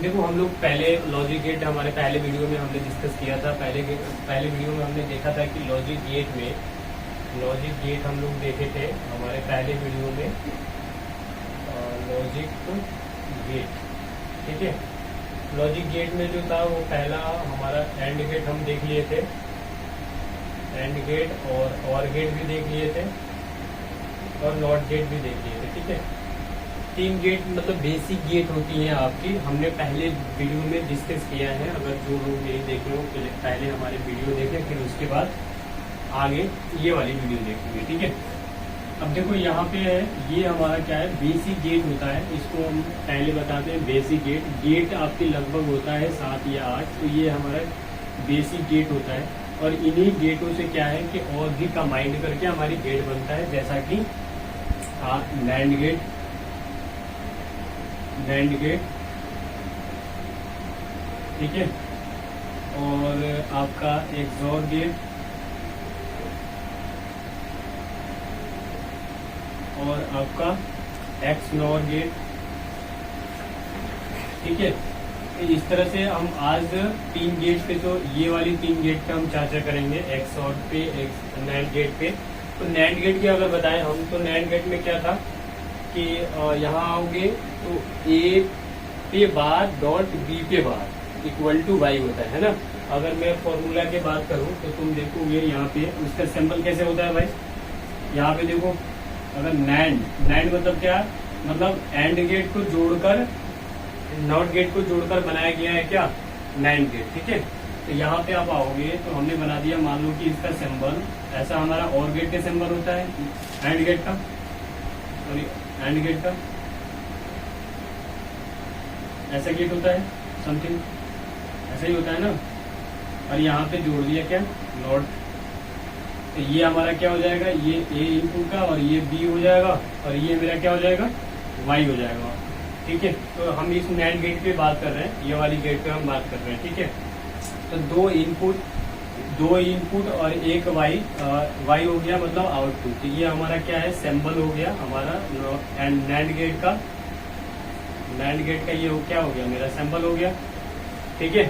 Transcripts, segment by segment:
देखो हम लोग पहले लॉजिक गेट हमारे पहले वीडियो में हमने डिस्कस किया था। पहले वीडियो में हमने देखा था कि लॉजिक गेट हम लोग देखे थे हमारे पहले वीडियो में, लॉजिक गेट। ठीक है, लॉजिक गेट में जो था वो पहला हमारा एंड गेट हम देख लिए थे, एंड गेट और गेट भी देख लिए थे और नॉट गेट भी देख लिए थे। ठीक है, 3 गेट मतलब बेसिक गेट होती हैं आपकी, हमने पहले वीडियो में डिस्कस किया है। अगर जो लोग नहीं देख रहे हो पहले हमारे वीडियो देखें, फिर उसके बाद आगे ये वाली वीडियो देखेंगे। ठीक है, अब देखो यहाँ पे है, ये हमारा क्या है, बेसिक गेट होता है, इसको हम पहले बताते हैं। बेसिक गेट आपके लगभग होता है 7 या 8, तो ये हमारा बेसिक गेट होता है। और इन्हीं गेटों से क्या है कि और भी कंबाइंड करके हमारी गेट बनता है, जैसा कि नैंड गेट, ठीक है, और आपका एक्सॉर गेट, और आपका एक्स नॉर गेट। ठीक है, इस तरह से हम आज 3 गेट पे, तो ये वाली 3 गेट पे हम चर्चा करेंगे, एक्स और पे, नैंड गेट पे। तो नैंड गेट की अगर बताएं हम, तो नैंड गेट में क्या था कि यहाँ आओगे तो ए पे बार डॉट बी पे बार इक्वल टू वाई होता है ना। अगर मैं फॉर्मूला की बात करूं तो तुम देखोगे यहाँ पे उसका सिंबल कैसे होता है भाई। यहाँ पे देखो, अगर नैंड मतलब क्या, मतलब एंड गेट को जोड़कर नॉट गेट को जोड़कर बनाया गया है क्या, नैंड गेट। ठीक है, तो यहाँ पे आप आओगे तो हमने बना दिया, मान लो कि इसका सिंबल ऐसा हमारा और गेट का सिंबल होता है, एंड गेट का, सॉरी एंड गेट का ऐसा गेट होता है, समथिंग ऐसा ही होता है ना। और यहाँ पे जोड़ दिया क्या, नॉट, तो ये हमारा क्या हो जाएगा, ये ए इनपुट का, और ये बी हो जाएगा, और ये मेरा क्या हो जाएगा, वाई हो जाएगा। ठीक है, तो हम इस नैंड गेट पे बात कर रहे हैं, ये वाली गेट पे हम बात कर रहे हैं। ठीक है, तो 2 इनपुट और एक वाई हो गया, मतलब आउटपुट। तो ये हमारा क्या है, सिंबल हो गया हमारा नैंड गेट का। ये क्या हो गया, मेरा सिंबल हो गया। ठीक है,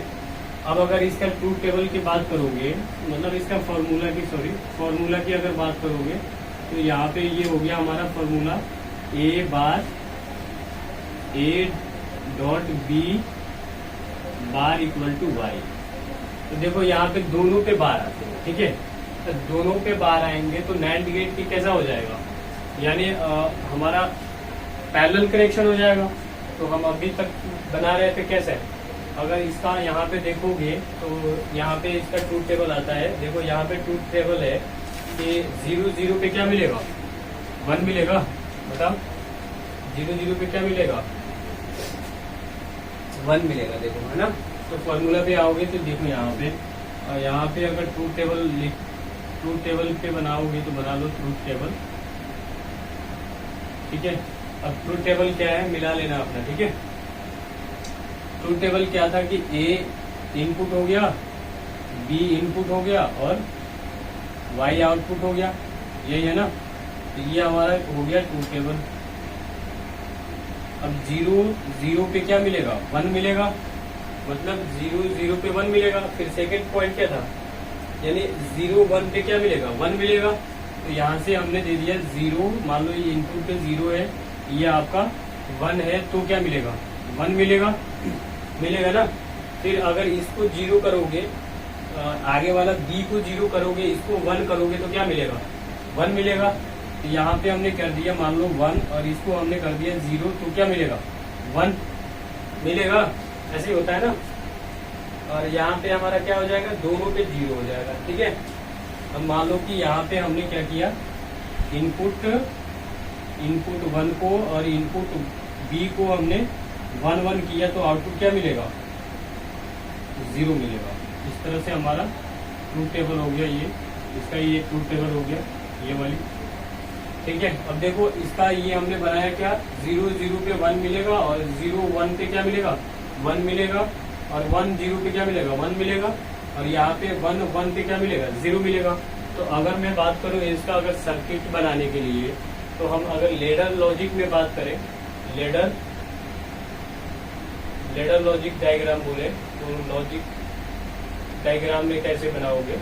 अब अगर इसका ट्रूथ टेबल की बात करोगे, मतलब इसका फॉर्मूला की अगर बात करोगे, तो यहाँ पे ये हो गया हमारा formula, A bar A dot B bar equal to Y. तो देखो यहाँ पे दोनों पे बार आते हैं। ठीक है, तो दोनों पे बार आएंगे तो नैंड गेट की कैसा हो जाएगा, यानी हमारा पैरेलल कनेक्शन हो जाएगा। तो हम अभी तक बना रहे थे कैसे, अगर इसका यहाँ पे देखोगे तो यहाँ पे इसका ट्रूथ टेबल आता है। देखो यहाँ पे ट्रूथ टेबल है कि 0 पे क्या मिलेगा, 1 मिलेगा। बताओ 0 पे क्या मिलेगा, 1 मिलेगा। देखो है ना, तो फॉर्मूला पे आओगे तो देखो यहाँ पे अगर ट्रूथ टेबल पे बनाओगे तो बना लो ट्रूथ टेबल। ठीक है, अब ट्रूथ टेबल क्या है, मिला लेना अपना। ठीक है, ट्रूथ टेबल क्या था कि ए इनपुट हो गया, बी इनपुट हो गया और वाई आउटपुट हो गया, यही है ना। तो ये हमारा हो गया ट्रूथ टेबल। अब 0 पे क्या मिलेगा, 1 मिलेगा, मतलब 0 पे 1 मिलेगा। फिर सेकंड पॉइंट क्या था, यानी 0 1 पे क्या मिलेगा, 1 मिलेगा। तो यहाँ से हमने दे दिया 0, मान लो ये इनपुट पे 0 है, ये आपका 1 है, तो क्या मिलेगा, 1 मिलेगा ना। फिर अगर इसको 0 करोगे, आगे वाला बी को 0 करोगे, इसको 1 करोगे तो क्या मिलेगा, 1 मिलेगा। तो यहाँ पे हमने कर दिया मान लो 1, और इसको हमने कर दिया 0, तो क्या मिलेगा, 1 मिलेगा। ऐसे ही होता है ना। और यहाँ पे हमारा क्या हो जाएगा, दोनों पे 0 हो जाएगा। ठीक है, अब मान लो कि यहाँ पे हमने क्या किया, इनपुट 1 को और इनपुट बी को हमने 1 किया, तो आउटपुट क्या मिलेगा, 0 मिलेगा। इस तरह से हमारा ट्रूथ टेबल हो गया, इसका ये ट्रूथ टेबल हो गया, ये वाली। ठीक है, अब देखो इसका ये हमने बनाया क्या, 0 पे 1 मिलेगा, और 0 1 पे क्या मिलेगा, 1 मिलेगा, और 1 0 पे क्या मिलेगा, 1 मिलेगा, और यहाँ पे 1 1 पे क्या मिलेगा, 0 मिलेगा। तो अगर मैं बात करूँ इसका अगर सर्किट बनाने के लिए, तो हम अगर लेडर लॉजिक में बात करें, लेडर लॉजिक डायग्राम बोले तो लॉजिक डायग्राम में कैसे बनाओगे,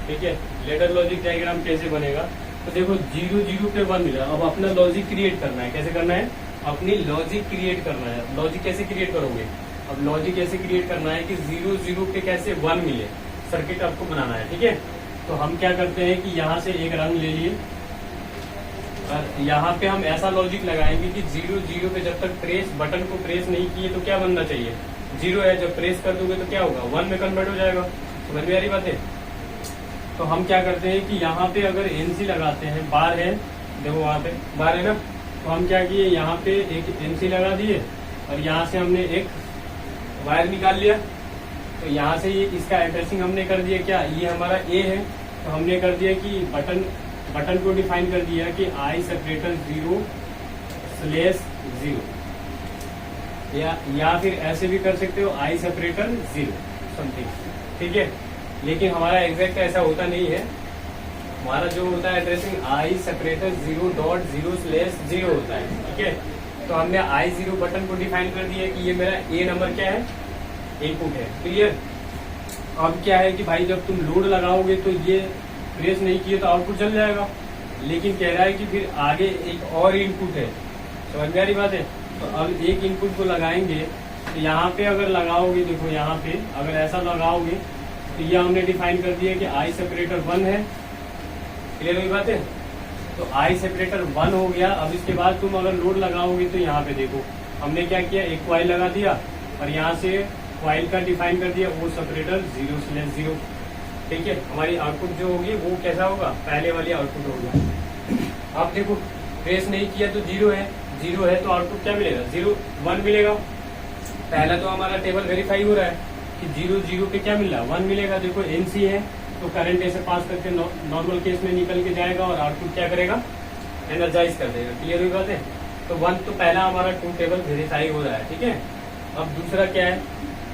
ठीक है। लेडर लॉजिक डायग्राम कैसे बनेगा, तो देखो 0 0 पे 1 मिला। अब अपना लॉजिक क्रिएट करना है, कैसे करना है, अपनी लॉजिक क्रिएट करना है। लॉजिक कैसे क्रिएट करोगे, अब लॉजिक कैसे क्रिएट करना है कि 0 0 पे कैसे 1 मिले, सर्किट आपको बनाना है, ठीक है। तो हम क्या करते हैं कि यहाँ से एक रंग ले लिए और यहाँ पे हम ऐसा लॉजिक लगाएंगे कि 0 0 पे जब तक बटन को प्रेस नहीं किए तो क्या बनना चाहिए, 0 है। जब प्रेस कर दोगे तो क्या होगा, 1 में कन्वर्ट हो जाएगा। समझ में आ रही बात है। तो हम क्या करते हैं कि यहाँ पे अगर एनसी लगाते हैं, बार है, देखो वहाँ पे बार है ना, तो हम क्या किए, यहाँ पे एक एनसी लगा दिए और यहाँ से हमने एक वायर निकाल लिया। तो यहाँ से ये इसका एड्रेसिंग हमने कर दिया, क्या ये हमारा ए है, तो हमने कर दिया कि बटन को डिफाइन कर दिया कि आई सेपरेटर 0/0 या फिर ऐसे भी कर सकते हो आई सेपरेटर 0 समथिंग, ठीक है। लेकिन हमारा एग्जैक्ट ऐसा होता नहीं है, हमारा जो होता है एड्रेसिंग आई सेपरेटर 0.0/0 होता है, ठीक है। तो हमने I0 बटन को डिफाइन कर दिया कि ये मेरा ए नंबर क्या है, इनपुट है, क्लियर। अब क्या है कि भाई जब तुम लोड लगाओगे तो ये प्रेस नहीं किए तो आउटपुट चल जाएगा, लेकिन कह रहा है कि फिर आगे एक और इनपुट है। समझ में आ रही बात है। तो अब एक इनपुट को लगाएंगे तो यहाँ पे अगर लगाओगे, देखो यहाँ पे अगर ऐसा लगाओगे तो ये हमने डिफाइन कर दिया कि आई सेपरेटर 1 है, क्लियर हुई बात है। तो आई सेपरेटर 1 हो गया। अब इसके बाद तुम अगर लोड लगाओगे तो यहाँ पे देखो हमने क्या किया, एक कॉइल लगा दिया और यहाँ से कॉइल का डिफाइन कर दिया वो सेपरेटर 0/0, ठीक है। हमारी आउटपुट जो होगी वो कैसा होगा, पहले वाली आउटपुट होगा। अब देखो प्रेस नहीं किया तो 0 है तो आउटपुट क्या मिलेगा, 0 1 मिलेगा। पहला तो हमारा टेबल वेरीफाई हो रहा है कि 0 0 पे क्या मिल रहा है, 1 मिलेगा। देखो एनसी है तो करंट ऐसे पास करके नॉर्मल केस में निकल के जाएगा और आउटपुट क्या करेगा, एनर्जाइज कर देगा, क्लियर हुई बात है। तो 1 तो पहला हमारा ट्रू टेबल वेरीफाई हो रहा है, ठीक है। अब दूसरा क्या है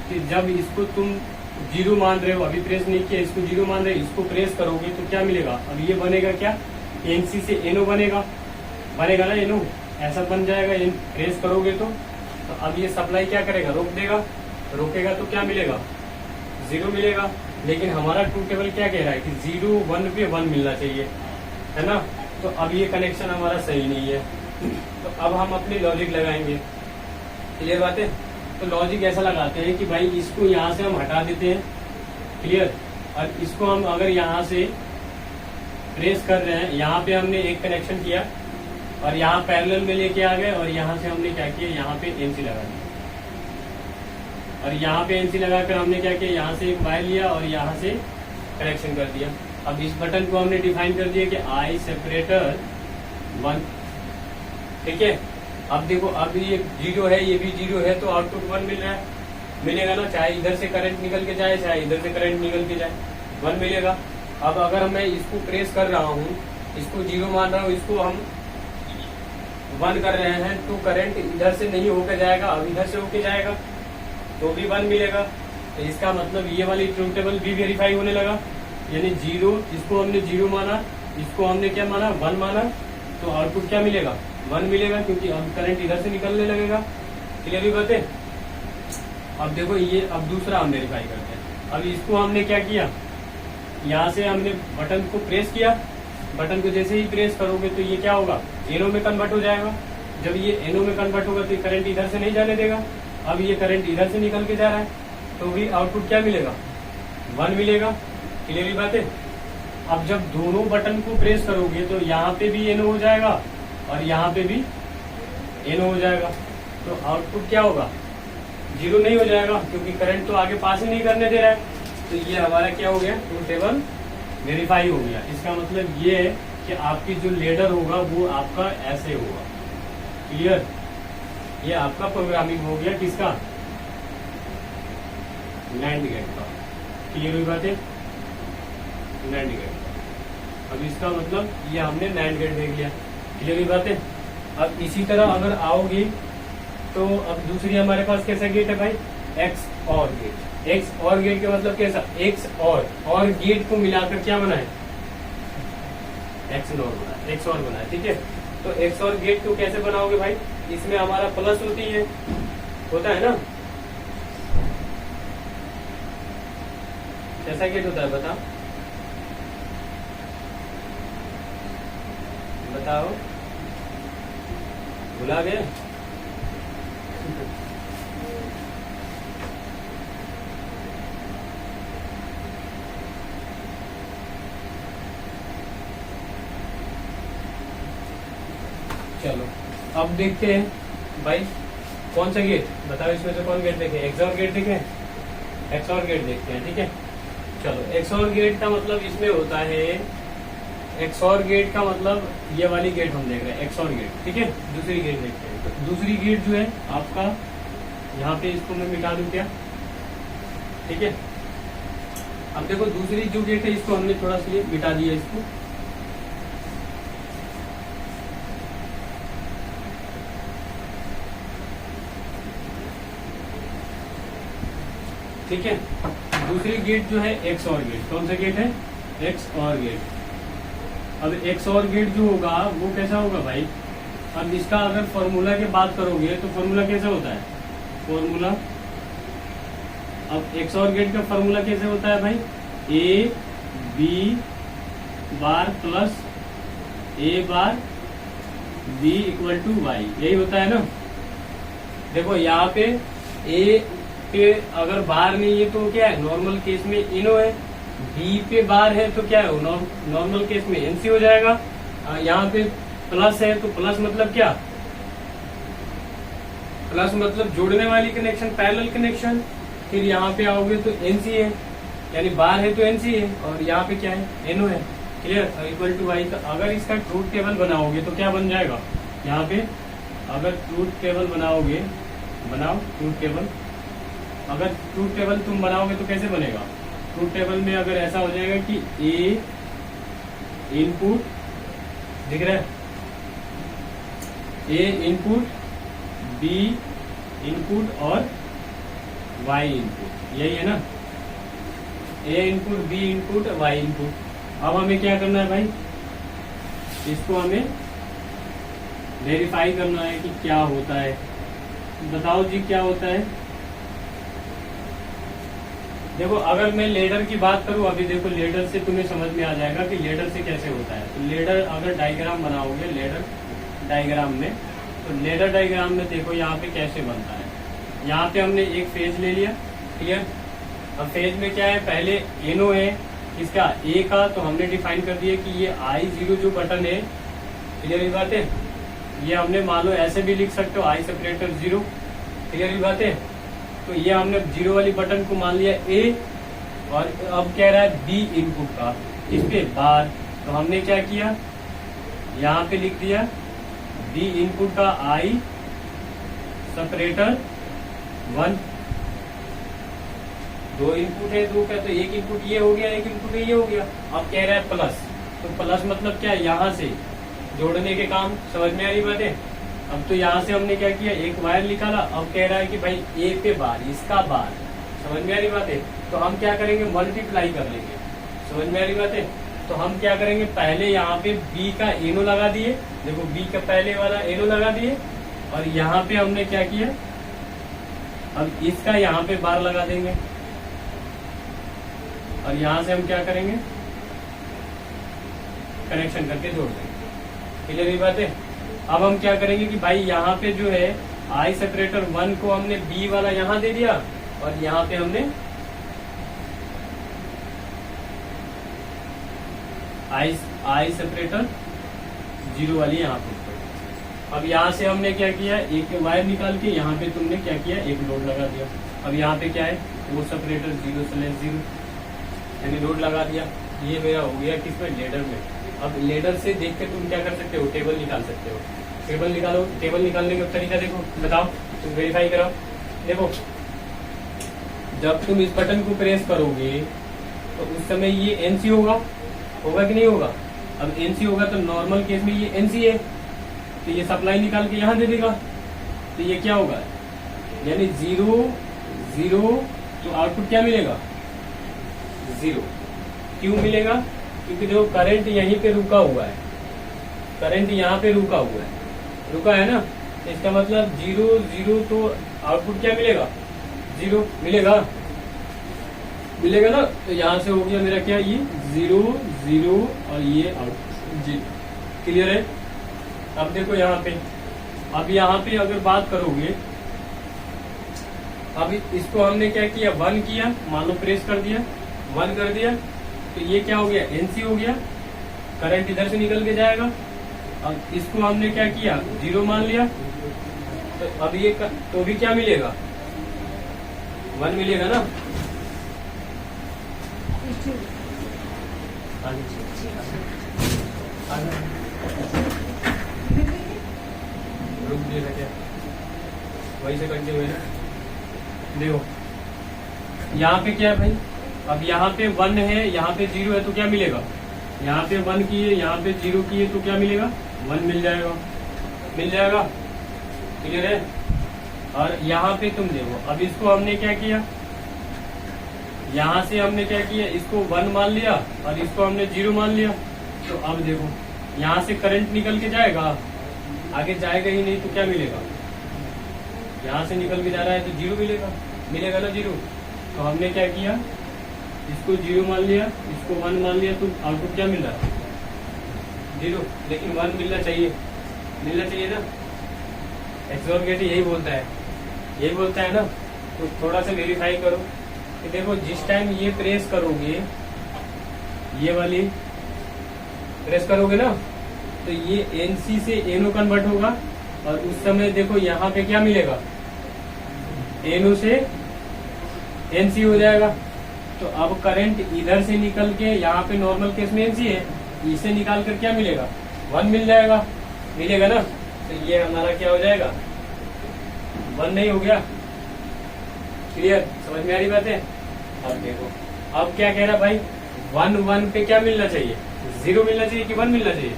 कि जब इसको तुम 0 मान रहे हो, अभी प्रेस नहीं किया, इसको 0 मान रहे हो, इसको प्रेस करोगे तो क्या मिलेगा, अब ये बनेगा क्या, एनसी से एनओ बनेगा ना, एनओ ऐसा बन जाएगा। प्रेस करोगे तो अब ये सप्लाई क्या करेगा, रोक देगा, रोकेगा तो क्या मिलेगा, 0 मिलेगा। लेकिन हमारा ट्रू टेबल क्या कह रहा है कि 0 1 पे 1 मिलना चाहिए, है ना। तो अब ये कनेक्शन हमारा सही नहीं है। तो अब हम अपनी लॉजिक लगाएंगे, क्लियर बात है। तो लॉजिक ऐसा लगाते हैं कि भाई इसको यहाँ से हम हटा देते हैं, क्लियर। और इसको हम अगर यहाँ से प्रेस कर रहे हैं, यहाँ पे हमने एक कनेक्शन किया और यहाँ पैरेलल में लेके आ गए और यहाँ से हमने क्या किया, यहाँ पे एनसी लगा दिया और यहाँ पे एनसी लगाकर हमने क्या किया, यहाँ से एक वायर लिया और यहाँ से कनेक्शन कर दिया। अब इस बटन को हमने डिफाइन कर दिया कि आई सेपरेटर 1, ठीक है। अब देखो अब ये 0 है, ये भी 0 है, तो आउटपुट 1 मिल रहा है, मिलेगा ना, चाहे इधर से करंट निकल के जाए चाहे इधर से करंट निकल के जाए, 1 मिलेगा। अब अगर मैं इसको प्रेस कर रहा हूँ, इसको 0 मान रहा हूँ, इसको हम 1 कर रहे हैं, तो करंट इधर से नहीं होकर जाएगा, अब इधर से होके जाएगा तो भी 1 मिलेगा। तो इसका मतलब ये वाली ट्रू टेबल भी वेरीफाई होने लगा, यानी 0, इसको हमने 0 माना, इसको हमने क्या माना, 1 माना, तो आउटपुट क्या मिलेगा, 1 मिलेगा, क्योंकि अब करंट इधर से निकलने लगेगा, क्लियर भी बात है। अब देखो ये अब दूसरा हम वेरीफाई करते हैं। अब इसको हमने क्या किया, यहाँ से हमने बटन को प्रेस किया, बटन को जैसे ही प्रेस करोगे तो ये क्या होगा, एनओ में कन्वर्ट हो जाएगा। जब ये एनओ में कन्वर्ट होगा तो करंट इधर से नहीं जाने देगा, अब ये करंट इधर से निकल के जा रहा है, तो भी आउटपुट क्या मिलेगा, 1 मिलेगा, क्लियर बात है। अब जब दोनों बटन को प्रेस करोगे तो यहाँ पे भी एनओ हो जाएगा और यहाँ पे भी एनओ हो जाएगा, तो आउटपुट क्या होगा, 0 नहीं हो जाएगा, क्योंकि करंट तो आगे पास ही नहीं करने दे रहा है। तो ये हमारा क्या हो गया, ट्रू टेबल वेरीफाई हो गया। इसका मतलब ये है कि आपकी जो लेडर होगा वो आपका ऐसे होगा, क्लियर। ये आपका प्रोग्रामिंग हो गया किसका, नैंड गेट का, क्लियर हुई बात है, नैंड गेट का। अब इसका मतलब ये हमने नैंड गेट देख लिया, क्लियर हुई बात है। अब इसी तरह अगर आओगी तो अब दूसरी हमारे पास कैसा गेट है भाई, एक्स और गेट। एक्स और गेट का मतलब कैसा, एक्स और गेट को मिलाकर क्या बना है, एक्स नॉर बना है, एक्स और बना है, ठीक है। तो एक्स और गेट को कैसे बनाओगे भाई, इसमें हमारा प्लस होती है, होता है ना, कैसा गेट होता है बताओ, बताओ, भुला गए? चलो अब देखते हैं भाई कौन सा गेट बताओ, इसमें से कौन गेट देखें, एक्सऑर गेट देखें, एक्सऑर गेट देखते हैं, ठीक है। चलो एक्सऑर गेट का मतलब इसमें होता है, एक्सऑर गेट का मतलब ये वाली गेट हम देख रहे हैं, एक्सऑर गेट, ठीक है। दूसरी गेट देखते हैं, तो दूसरी गेट जो है आपका यहाँ पे, इसको मैं मिटा दूं क्या, ठीक है। अब देखो दूसरी जो गेट है इसको हमने थोड़ा सा ये मिटा दिया इसको, ठीक है। दूसरी गेट जो है एक्स और गेट, कौन सा गेट है, एक्स और गेट। अब एक्स और गेट जो होगा वो कैसा होगा भाई, अब इसका अगर फॉर्मूला की बात करोगे तो फॉर्मूला कैसा होता है, फॉर्मूला, अब एक्स और गेट का फॉर्मूला कैसे होता है भाई, A B bar plus A bar B equal to Y, यही होता है ना। देखो यहाँ पे ए पे अगर बार नहीं है तो क्या है, नॉर्मल केस में इनो है, बी पे बार है तो क्या है, नॉर्मल केस में एनसी हो जाएगा। यहाँ पे प्लस है तो प्लस मतलब क्या, प्लस मतलब जोड़ने वाली कनेक्शन, पैरेलल कनेक्शन। फिर यहाँ पे आओगे तो एनसी है, यानी बार है तो एनसी है, और यहाँ पे क्या है, एनओ है, क्लियर, इक्वल टू वाई। अगर इसका ट्रूथ टेबल बनाओगे तो क्या बन जाएगा, यहाँ पे अगर ट्रूथ टेबल बनाओगे, बनाओ ट्रूथ टेबल, अगर ट्रूथ टेबल तुम बनाओगे तो कैसे बनेगा, ट्रूथ टेबल में अगर ऐसा हो जाएगा कि ए इनपुट, दिख रहा है, ए इनपुट, बी इनपुट और वाई इनपुट, यही है ना, A input, B input, Y input. अब हमें क्या करना है भाई, इसको हमें वेरीफाई करना है कि क्या होता है, बताओ जी क्या होता है। देखो अगर मैं लेडर की बात करूं, अभी देखो लेडर से तुम्हें समझ में आ जाएगा कि लेडर से कैसे होता है। तो लेडर अगर डायग्राम बनाओगे, लेडर डायग्राम में, तो लेडर डायग्राम में देखो यहाँ पे कैसे बनता है। यहाँ पे हमने एक फेज ले लिया, क्लियर। अब फेज में क्या है, पहले एनो है इसका ए का, तो हमने डिफाइन कर दिया कि ये I0 जो बटन है, क्लियर ये बात है, ये हमने मान लो ऐसे भी लिख सकते हो, आई सेपरेटर 0, क्लियर ये बात है। तो ये हमने 0 वाली बटन को मान लिया ए, और अब कह रहा है बी इनपुट का, इस पे बार, तो हमने क्या किया, यहाँ पे लिख दिया बी इनपुट का आई सेपरेटर 1, 2 इनपुट है, 2 का, तो एक इनपुट ये हो गया, एक इनपुट ये हो गया। अब कह रहा है प्लस, तो प्लस मतलब क्या, यहाँ से जोड़ने के काम, समझ में आ रही बात है। अब तो यहाँ से हमने क्या किया, एक वायर निकाला, अब कह रहा है कि भाई ए पे बार, इसका बार, समझ में आ रही बात है। तो हम क्या करेंगे, मल्टीप्लाई कर लेंगे, समझ में आ रही बात है। तो हम क्या करेंगे, पहले यहाँ पे बी का एनो लगा दिए, देखो बी का पहले वाला एनो लगा दिए, और यहाँ पे हमने क्या किया, अब इसका यहाँ पे बार लगा देंगे, और यहाँ से हम क्या करेंगे, कनेक्शन करके जोड़ देंगे, क्लियर ये बात है। अब हम क्या करेंगे कि भाई यहाँ पे जो है आई सेपरेटर 1 को हमने बी वाला यहाँ दे दिया, और यहाँ पे हमने आई सेपरेटर 0 वाली यहाँ पे। अब यहाँ से हमने क्या किया, एक वायर निकाल के यहाँ पे तुमने क्या किया, एक लोड लगा दिया। अब यहाँ पे क्या है, वो सेपरेटर 0/0 यानी लोड लगा दिया। ये मेरा हो गया किसमें, लेडर में। अब लेडर से देख के तुम क्या कर सकते हो, टेबल निकाल सकते हो। टेबल निकालो, टेबल निकालने का तरीका देखो, बताओ, तुम वेरीफाई कराओ। देखो जब तुम इस बटन को प्रेस करोगे तो उस समय ये एनसी होगा कि नहीं होगा। अब एनसी होगा तो नॉर्मल केस में ये एनसी है, तो ये सप्लाई निकाल के यहाँ दे देगा, तो ये क्या होगा, यानी 0 तो आउटपुट क्या मिलेगा, 0। क्यों मिलेगा, क्योंकि देखो करंट यहीं पे रुका हुआ है, करंट यहाँ पे रुका हुआ है, रुका है ना, इसका मतलब 0 0 तो आउटपुट क्या मिलेगा, 0 मिलेगा, मिलेगा ना। तो यहाँ से हो गया मेरा क्या, ये 0 0 और ये आउटपुट 0। क्लियर है। अब देखो यहाँ पे, अब यहाँ पे अगर बात करोगे, अब इसको हमने क्या किया, 1 किया, मान लो प्रेस कर दिया, 1 कर दिया, तो ये क्या हो गया, एनसी हो गया, करंट इधर से निकल के जाएगा। अब इसको हमने क्या किया, 0 मान लिया, तो अब ये तो भी क्या मिलेगा, 1 मिलेगा ना। रुक दिया क्या, वही से करते हुए ना। देखो यहाँ पे क्या है भाई, अब यहाँ पे 1 है, यहाँ पे 0 है, तो क्या मिलेगा, यहाँ पे 1 किए, यहाँ पे 0 किए, तो क्या मिलेगा, 1 मिल जाएगा, मिल जाएगा। क्लियर है। और यहाँ पे तुम देखो, अब इसको हमने क्या किया, यहाँ से हमने क्या किया, इसको 1 मान लिया और इसको हमने 0 मान लिया। तो अब देखो यहाँ से करंट निकल के जाएगा, आगे जाएगा ही नहीं, तो क्या मिलेगा, यहाँ से निकल के जा रहा है तो 0 मिलेगा, मिलेगा ना 0। तो हमने क्या किया, इसको 0 मान लिया, इसको 1 मान लिया, तो आउटपुट क्या मिल रहा है, 0। लेकिन 1 मिलना चाहिए, मिलना चाहिए ना। एक्सोर गेट यही बोलता है, यही बोलता है ना। तो थोड़ा सा वेरीफाई करो कि देखो जिस टाइम ये प्रेस करोगे, ये वाली प्रेस करोगे ना, तो ये एनसी से एनओ कन्वर्ट होगा, और उस समय देखो यहाँ पे क्या मिलेगा, एनओ से एनसी हो जाएगा। तो अब करंट इधर से निकल के, यहाँ पे नॉर्मल केस में एनसी है, इसे निकाल कर क्या मिलेगा, 1 मिल जाएगा, मिलेगा ना। तो ये हमारा क्या हो जाएगा, 1 नहीं हो गया। क्लियर, समझ में आ रही बात है। अब देखो अब क्या कह रहा भाई, 1 1 पे क्या मिलना चाहिए, 0 मिलना चाहिए कि 1 मिलना चाहिए,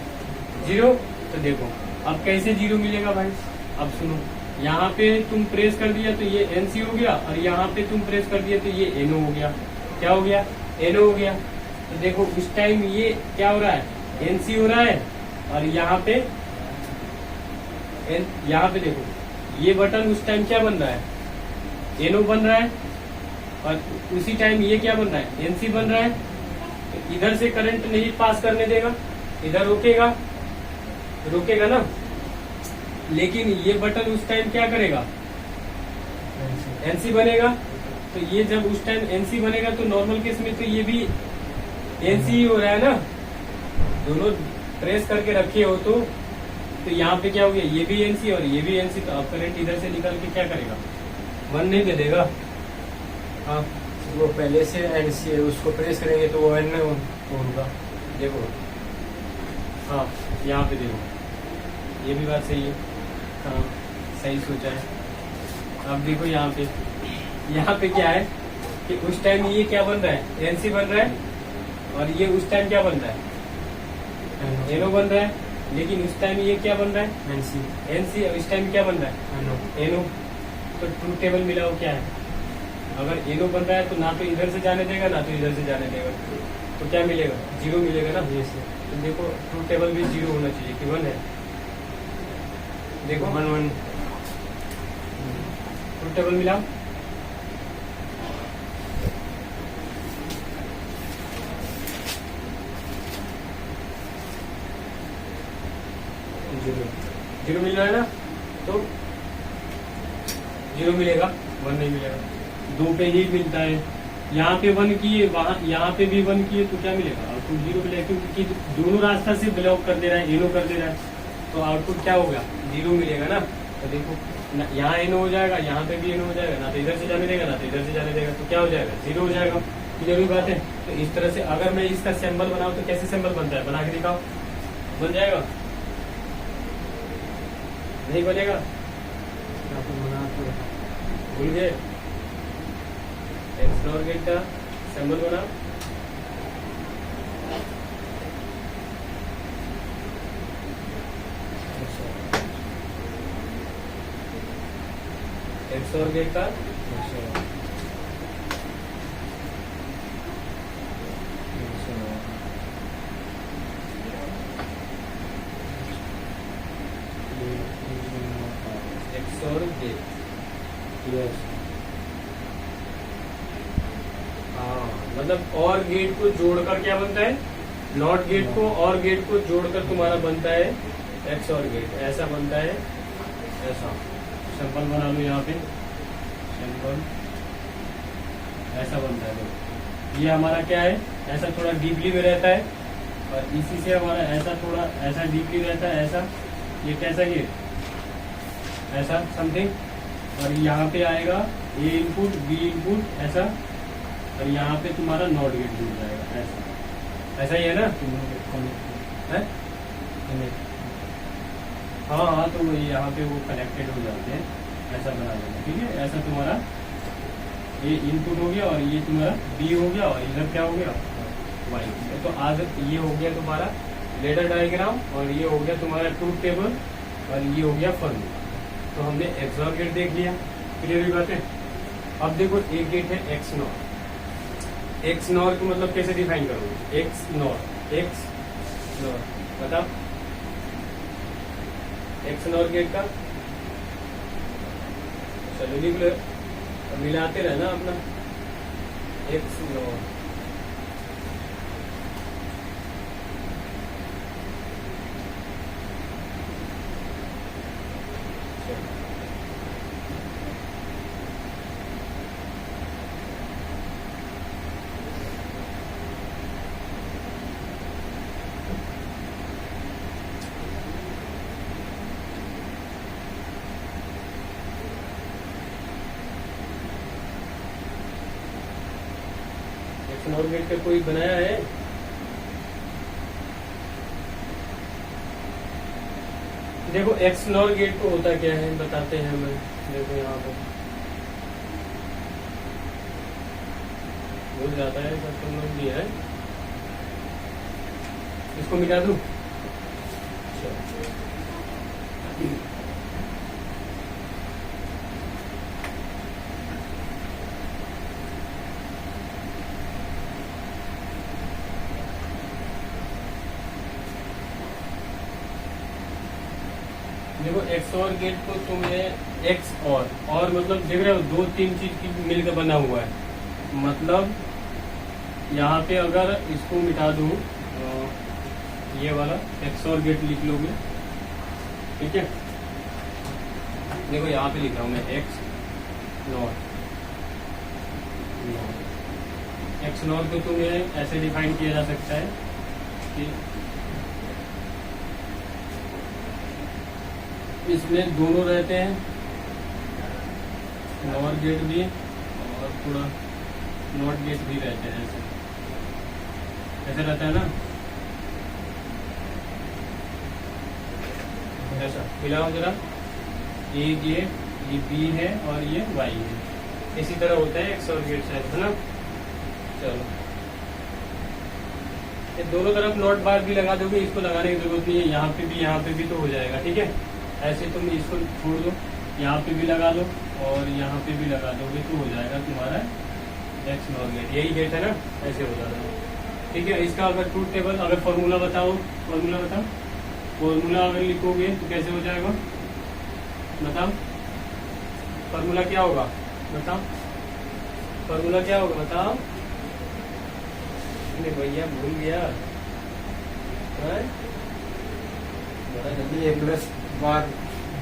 0। तो देखो अब कैसे 0 मिलेगा भाई, अब सुनो, यहाँ पे तुम प्रेस कर दिया तो ये एनसी हो गया, और यहाँ पे तुम प्रेस कर दिया तो ये एनओ हो गया। क्या हो गया, एनओ हो गया। तो देखो उस टाइम ये क्या हो रहा है, एनसी हो रहा है, और यहाँ पे देखो ये बटन उस टाइम क्या बन रहा है, एनओ बन रहा है, और उसी टाइम ये क्या बन रहा है, एनसी बन रहा है। तो इधर से करंट नहीं पास करने देगा, इधर रोकेगा, रोकेगा ना। लेकिन ये बटन उस टाइम क्या करेगा, एनसी बनेगा। तो ये जब उस टाइम एनसी बनेगा तो नॉर्मल केस में तो ये भी एनसी ही हो रहा है ना, दोनों प्रेस करके रखे हो तो यहाँ पे क्या हो गया, ये भी एनसी और ये भी एनसी। तो अब करंट इधर से निकल के क्या करेगा, 1 नहीं दे देगा। हाँ, वो पहले से एनसी है, उसको प्रेस करेंगे तो वो एन होगा। देखो हाँ यहाँ पे देखो, ये भी बात सही है, हाँ सही सोचा है। अब देखो यहाँ पे क्या है कि उस टाइम ये क्या बन रहा है, एनसी बन रहा है, और ये उस टाइम क्या बन रहा है, एनओ बन रहा है। लेकिन उस टाइम ये क्या बन रहा है, एनसी, और इस टाइम क्या बन रहा है, एनओ। तो ट्रूथ टेबल मिलाओ क्या है, अगर एनओ बन रहा है तो ना तो इधर से जाने देगा ना तो इधर से जाने देगा, तो क्या मिलेगा, 0 मिलेगा ना। तो देखो ट्रूथ टेबल भी 0 होना चाहिए कि 1 है। देखो 1 1 ट्रूथ टेबल मिलाओ, जीरो मिल रहा है ना, तो 0 मिलेगा, 1 नहीं मिलेगा। 2 पे ही मिलता है, यहाँ पे 1 किए, वहां यहाँ पे भी 1 किए, तो क्या मिलेगा, आउटपुट 0 मिलेगा, क्योंकि दोनों रास्ता से ब्लॉक कर दे रहा है, एनो कर दे रहा है, तो आउटपुट क्या होगा, 0 मिलेगा ना। तो देखो यहाँ एनो हो जाएगा, यहाँ पे भी एनो हो जाएगा, ना तो इधर से जाने देगा ना तो इधर से जाने देगा, तो क्या हो जाएगा, 0 हो जाएगा। क्लियर हुई बात है। तो इस तरह से अगर मैं इसका सिंबल बनाऊं तो कैसे सिंबल बनता है, बना के दिखाओ, बन जाएगा, नहीं बनेगा, भूल गए, एक्सप्लोर गेट का सिंबल बना, एक्सप्लोर गेट का XOR गेट। यस। हाँ, मतलब और गेट को जोड़कर क्या बनता है, नॉट गेट को और गेट को जोड़कर तुम्हारा बनता है XOR गेट। ऐसा बनता है, ऐसा सिंपल बना लो यहाँ पे, सिंपल ऐसा बनता है। तो ये हमारा क्या है, ऐसा थोड़ा डीपली में रहता है, और इसी से हमारा ऐसा थोड़ा ऐसा डीपली रहता है, ऐसा ये कैसा ये ऐसा समथिंग, और यहाँ पे आएगा A इनपुट B इनपुट ऐसा, और यहाँ पे तुम्हारा नॉट गेट जुड़ जाएगा ऐसा। ऐसा ही है ना? है? हाँ हाँ, तो यहाँ पे वो कनेक्टेड हो जाते हैं, ऐसा बना देना। ठीक है, ऐसा तुम्हारा ये इनपुट हो गया, और ये तुम्हारा B हो गया, और इधर क्या हो गया Y। तो आज ये हो गया तुम्हारा लेडर डायग्राम, और ये हो गया तुम्हारा ट्रूथ टेबल, और ये हो गया फॉर्मूला। तो हमने XOR गेट देख लिया, क्लियर हुई बात है। अब देखो एक गेट है XNOR। XNOR को मतलब कैसे डिफाइन करोगे, XNOR बताओ, XNOR गेट का चलो लिख लो, मिलाते रहना अपना XNOR। XNOR गेट का कोई बनाया है? देखो XNOR गेट को होता क्या है बताते हैं हमें। देखो यहाँ पर भूल जाता है, सब तुम लोग भी है, इसको मिटा दूं। देखो XOR गेट को तुमने XOR और मतलब देख रहे हो, दो तीन चीज की मिलकर बना हुआ है। मतलब यहाँ पे अगर इसको मिटा दूं, ये वाला XOR गेट लिख लोगे, ठीक है। देखो यहाँ पे लिख रहा हूँ मैं XNOR को तुम्हें ऐसे डिफाइन किया जा सकता है कि इसमें दोनों रहते हैं, नॉर गेट भी और थोड़ा नॉट गेट भी रहते हैं, ऐसे रहता है ना, ऐसा मिलाओ जरा। ये गेट, ये बी है और ये वाई है, इसी तरह होता है XOR गेट शायद, है ना। चलो ये दोनों तरफ नॉट बार भी लगा दोगे, इसको लगाने की जरूरत नहीं है, यहाँ पे भी तो हो जाएगा, ठीक है। ऐसे तुम इसको छोड़ दो, यहाँ पे भी लगा दो और यहाँ पे भी लगा दोगे तो हो जाएगा तुम्हारा XNOR गेट। यही गेट है ना, ऐसे हो जाता है, ठीक है। इसका अगर ट्रूथ टेबल, अगर फॉर्मूला बताओ, फॉर्मूला अगर लिखोगे तो कैसे हो जाएगा बताओ। फॉर्मूला क्या होगा बताओ, फॉर्मूला क्या होगा बताओ। नहीं भैया भूल गया, बड़ा जल्दी। A प्लस बार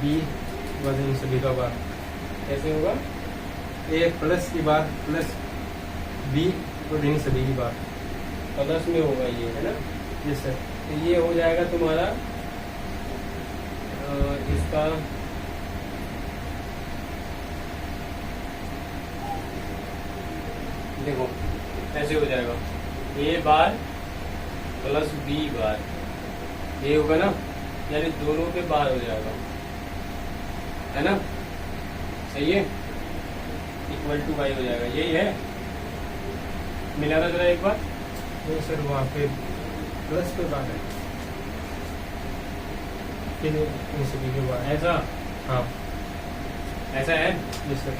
B बस इन सभी का बार कैसे होगा, A प्लस की बार प्लस B और इन सभी की बार प्लस में होगा ये, है ना। जी सर। तो ये हो जाएगा तुम्हारा इसका देखो ऐसे हो जाएगा, A बार प्लस B बार, ये होगा ना, यानी दोनों के बार हो जाएगा, है ना, सही है। इक्वल टू वाई हो जाएगा, यही है। मिलाना जरा एक बार। नहीं सर, वहाँ पे प्लस पे बार है, फिर इन सभी के बार। ऐसा, हाँ ऐसा है। जी सर।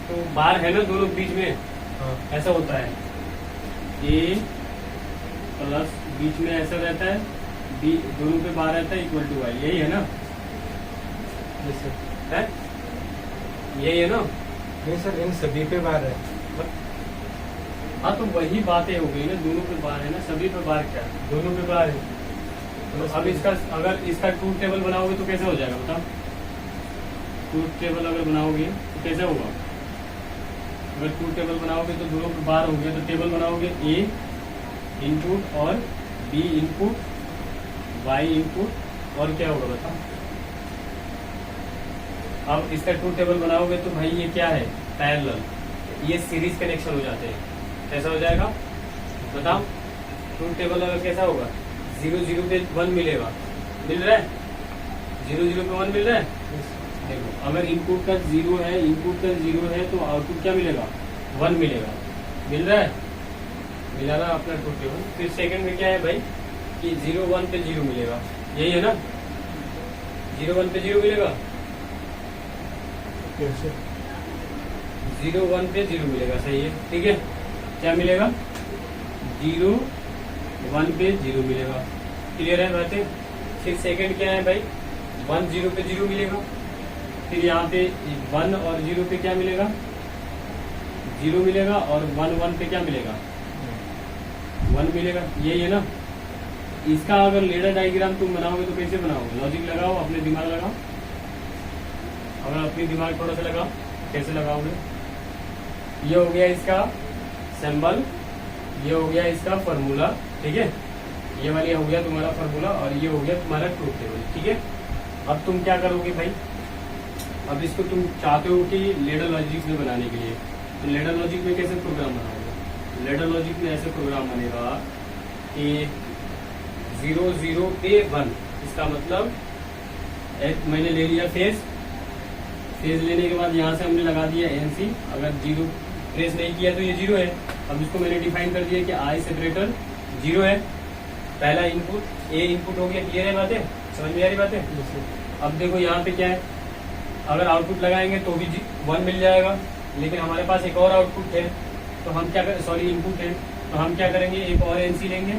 तो बार है ना दोनों बीच में, हाँ ऐसा होता है। ए प्लस बीच में ऐसा रहता है, बी दोनों पे बार रहता है, इक्वल टू वाई, यही है ना। जैसे है, यही है ना। नहीं सर, इन सभी पे बार है। हाँ तो वही बातें हो गई ना, दोनों पे बार है ना, सभी पे बार क्या है, दोनों पे बार है। तो अब इसका अगर इसका ट्रूथ टेबल बनाओगे तो कैसे हो जाएगा बताओ? ट्रूथ टेबल अगर बनाओगे तो कैसे होगा? अगर ट्रूथ टेबल बनाओगे तो दोनों पे बार हो गया, तो टेबल बनाओगे ए इनपुट और बी इनपुट, वाई इनपुट, और क्या होगा बताओ? अब इसका ट्रूथ टेबल बनाओगे तो भाई ये क्या है, पैरेलल, ये सीरीज कनेक्शन हो जाते हैं। कैसा हो जाएगा बताओ? ट्रूथ टेबल अगर कैसा होगा, 0 0 पे 1 मिलेगा, मिल रहा है, 0 0 पे 1 मिल रहा है। देखो अगर इनपुट का 0 है, इनपुट का 0 है तो आउटपुट क्या मिलेगा, 1 मिलेगा, मिल रहा है, मिला ना अपना ट्रूथ टेबल। फिर सेकंड में क्या है भाई कि 0 1 पे 0 मिलेगा, यही है ना, 0 1 पे 0 मिलेगा, 0 1 पे 0 मिलेगा, सही है, ठीक है। क्या मिलेगा, 0 1 पे 0 मिलेगा, क्लियर है बातें। फिर सेकंड क्या है भाई, 1 0 पे 0 मिलेगा, फिर यहाँ पे 1 और 0 पे क्या मिलेगा, 0 मिलेगा, और 1 1 पे क्या मिलेगा, 1 मिलेगा, यही है ना। इसका अगर लेडर डायग्राम तुम बनाओगे तो कैसे बनाओगे, लॉजिक लगाओ, अपने दिमाग लगाओ, अगर अपनी दिमाग थोड़ा सा लगाओ, कैसे लगाओगे? ये हो गया इसका सिंबल, ये हो गया इसका फॉर्मूला, ठीक है, ये वाली हो गया तुम्हारा फॉर्मूला, और ये हो गया तुम्हारा ट्रूथ टेबल, ठीक है। अब तुम क्या करोगे भाई, अब इसको तुम चाहते हो कि लेडर लॉजिक में बनाने के लिए, तो लेडर लॉजिक में कैसे प्रोग्राम बनाओगे? लेडर लॉजिक में ऐसे प्रोग्राम बनेगा कि 0 0 पे 1, इसका मतलब मैंने ले लिया फेज लेने के बाद यहाँ से हमने लगा दिया एनसी, अगर 0 प्रेस नहीं किया तो ये 0 है। अब इसको मैंने डिफाइन कर दिया कि आई सेपरेटर 0 है, पहला इनपुट ए इनपुट हो गया, क्लियर है बातें, समझ में आ रही बातें। अब देखो यहाँ पे क्या है, अगर आउटपुट लगाएंगे तो भी 1 मिल जाएगा, लेकिन हमारे पास एक और आउटपुट है, तो हम क्या कर, सॉरी इनपुट है, तो हम क्या करेंगे, एक और एनसी लेंगे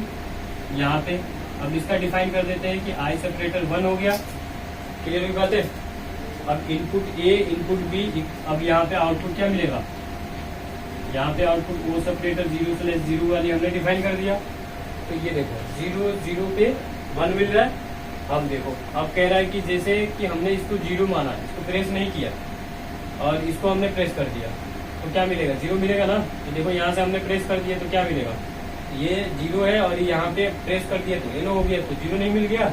यहाँ पे। अब इसका डिफाइन कर देते हैं कि आई सेपरेटर 1 हो गया, क्लियर हुई बातें। अब इनपुट ए इनपुट बी, अब यहाँ पे आउटपुट क्या मिलेगा, यहाँ पे आउटपुट ओ सेपरेटर 0/0 वाली हमने डिफाइन कर दिया, तो ये देखो 0 0 पे 1 मिल रहा है। अब देखो अब कह रहा है कि जैसे कि हमने इसको 0 माना, इसको प्रेस नहीं किया और इसको हमने प्रेस कर दिया, तो क्या मिलेगा, 0 मिलेगा ना। तो देखो यहाँ से हमने प्रेस कर दिया तो क्या मिलेगा, ये 0 है, और यहाँ पे प्रेस कर दिया तो एनो हो गया, तो 0 नहीं मिल गया।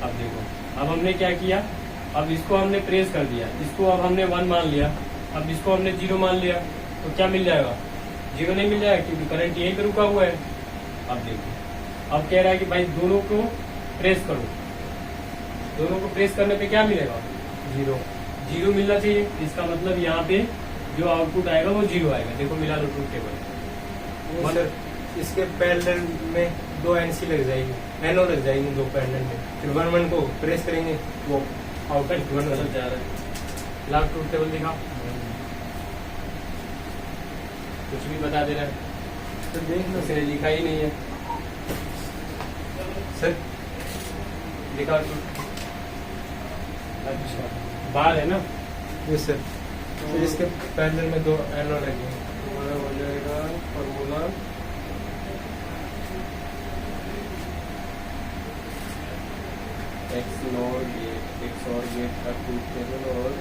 अब देखो अब हमने क्या किया, अब इसको हमने प्रेस कर दिया, इसको अब हमने 1 मान लिया, अब इसको हमने 0 मान लिया, तो क्या मिल जाएगा, 0 नहीं मिल जाएगा, क्योंकि करंट यहीं पे रुका हुआ है। अब देखो अब कह रहा है कि भाई दोनों को प्रेस करो, दोनों को प्रेस करने पे क्या मिलेगा, 0 मिलना चाहिए। इसका मतलब यहाँ पे जो आउटपुट आएगा वो 0 आएगा। देखो मिला लो ट्रूथ टेबल। सर इसके पैरेलल में 2 एनसी लग जाएगी, एनओ लग जाएगी 2 पैरेलल में, फिर 1 1 को प्रेस करेंगे वो आउटपुट 1 बदल जा रहा है। लाभ ट्रूथ टेबल दिखा, कुछ भी बता दे रहा है, तो देख लो उसने लिखा ही नहीं है सर। लिखा ट्रूथ, अच्छा बार है ना, ये सर, तो इसके पैरेलल में 2 एनओ लगेंगे, तुम्हारा हो जाएगा formula x not gate, x और गेट का ट्रूथ टेबल, और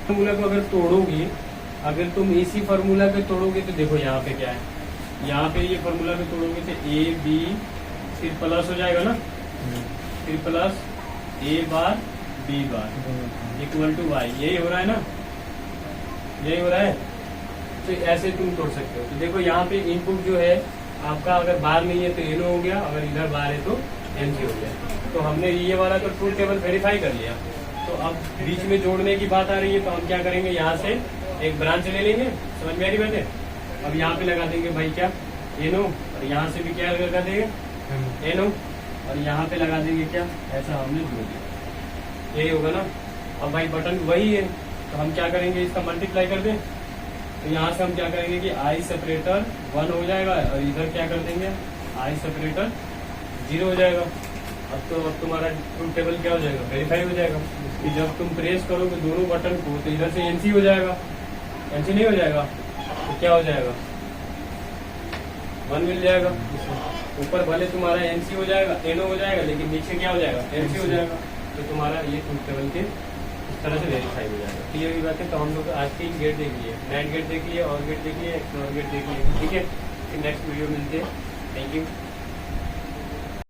फॉर्मूला को अगर तोड़ोगे, अगर तुम इसी फॉर्मूला पे तोड़ोगे तो देखो यहाँ पे क्या है, यहाँ पे ये फॉर्मूला पे तोड़ोगे तो ए बी फिर प्लस हो जाएगा ना, फिर plus A bar B bar equal to Y, यही हो रहा है ना, यही हो रहा है। तो ऐसे तुम तोड़ सकते हो। तो देखो यहाँ पे इनपुट जो है आपका, अगर बार नहीं है तो एनो हो गया, अगर इधर बार है तो एनसी हो गया। तो हमने ये वाला तो ट्रूथ टेबल वेरीफाई कर लिया। तो अब बीच में जोड़ने की बात आ रही है, तो हम क्या करेंगे, यहाँ से एक ब्रांच ले लेंगे, समझ में आ रही बात है। अब यहाँ पे लगा देंगे भाई क्या, एनो, और यहाँ से भी क्या लगा देंगे, एनो, और यहाँ पे लगा देंगे क्या, ऐसा हमने जोड़ दिया, यही होगा ना। अब भाई बटन वही है, तो हम क्या करेंगे, इसका मल्टीप्लाई कर दें। तो यहाँ से हम क्या करेंगे कि आई सेपरेटर 1 हो जाएगा और इधर क्या कर देंगे, आई सेपरेटर 0 हो जाएगा। अब तुम्हारा ट्रूथ टेबल क्या हो जाएगा, वेरीफाई हो जाएगा कि जब तुम प्रेस करोगे दोनों बटन को तो इधर से एनसी हो जाएगा, एनसी नहीं हो जाएगा तो क्या हो जाएगा, 1 मिल जाएगा। ऊपर भले तुम्हारा एनसी हो जाएगा, एनओ हो जाएगा, लेकिन नीचे क्या हो जाएगा, एनसी हो जाएगा। तो तुम्हारा ये ट्रूथ टेबल के इस तरह से वेरीफाई हो जाएगा। क्लियर की बात है। तो हम लोग आज 3 गेट देख लिए, NAND गेट देख लिए, और गेट देख लिए, एक्सप्लोर गेट देख लिए। ठीक है, फिर नेक्स्ट वीडियो मिलते हैं। Thank you.